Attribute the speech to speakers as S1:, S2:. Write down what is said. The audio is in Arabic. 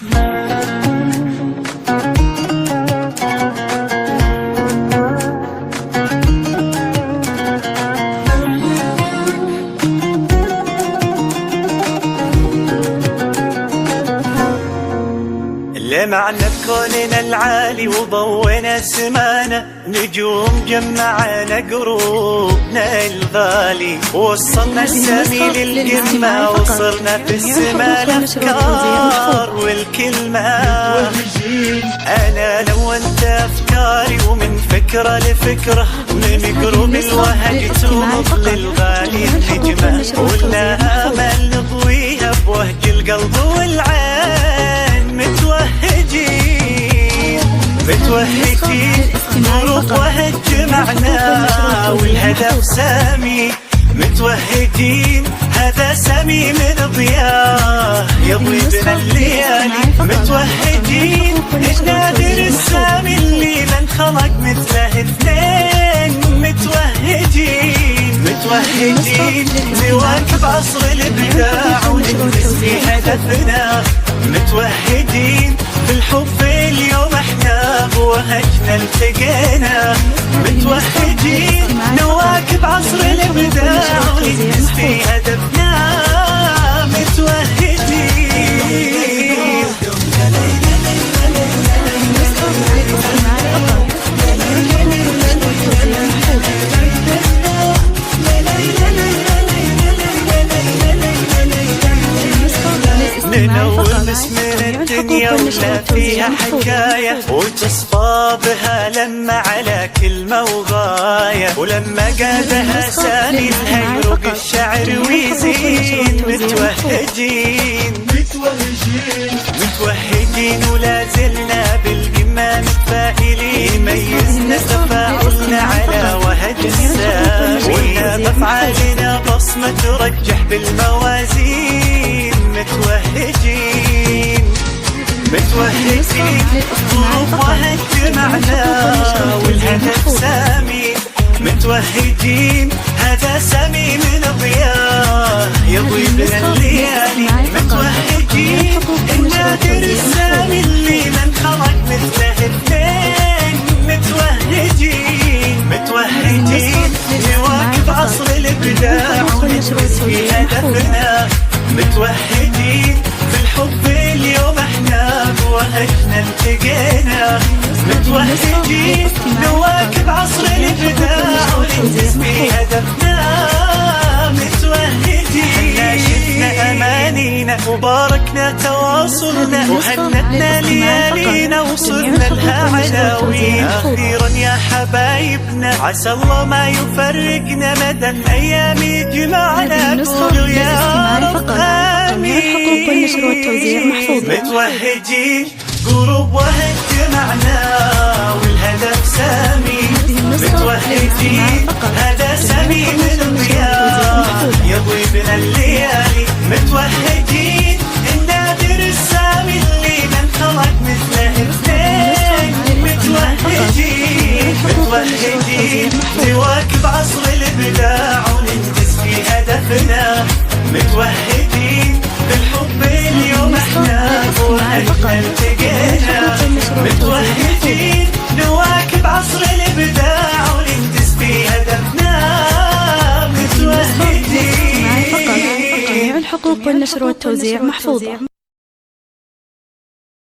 S1: لمعنا بكوننا العالي وضوينا سمانا، نجوم جمعنا قروبنا الغالي، وصلنا السامي للقمة وصرنا في السما الأفكار والكلمة. أنا لو أنت أفكاري ومن فكرة لفكرة، من قروب الوهج تومض للغالي النجمة، ولنا أمل نضويها بوهج القلب والعين. متوهجين نروح وهج معنا والهدف سامي، متوهجين هذا سامي من ضياه يضوي بنا الليالي. متوهجين نادر السامي اللي من خلق مثله اثنين. متوهجين نواكب عصر الابداع ونلمس في هدفنا، متوهجين في الحب اليوم احنا بوهجنا التقينا. متوهجين نواكب عصر الابداع ونلمس في هدفنا، متوهجين. ننور باسم الدنيا ولا فيها حكاية، وتصفى بها لما على كلمة وغاية، ولما قادها سامي الهيروق الشعر ويزين. متوهجين ولا زلنا بالقمة متفائلين، يميزنا تفاعلنا على وهج السامي، وإنا بأفعالنا بصمة ترجح بالموازين. متوهجين ظروف وهج معنا والهدف سامي، متوهجين هذا سامي من ضياه يضوي بنا الليالي. متوهجين النادر السامي اللي من خلق مثله اثنين. متوهجين نواكب عصر الابداع ونجلس في هدفنا، متوهجين في الحب اليوم احنا بوهجنا التقينا. متوهجين نواكب عصر الابداع ونلمس في هدفنا، متوهجين. شفنا امانينا وباركنا تواصلنا، وهنتنا ليالينا وصلنا لها عناوين. اخيرا يا حبايبنا عسى الله ما يفرقنا، مدى الايام يجمعنا. قولوا يا رب امين. متوهجين قروب وهج معنا والهدف سامي، متوهجين هذا سامي من ضياه يضوي بنا الليالي. متوهجين النادر السامي اللي من خلق مثله اثنين. متوهجين نواكب عصر الابداع وننجز في هدفنا، متوهجين بالحب اليوم احنا بوهجنا التقينا. متوهجين نواكب عصر الابداع وننجز في هدفنا، متوهجين.
S2: جميع الحقوق والنشر والتوزيع محفوظة.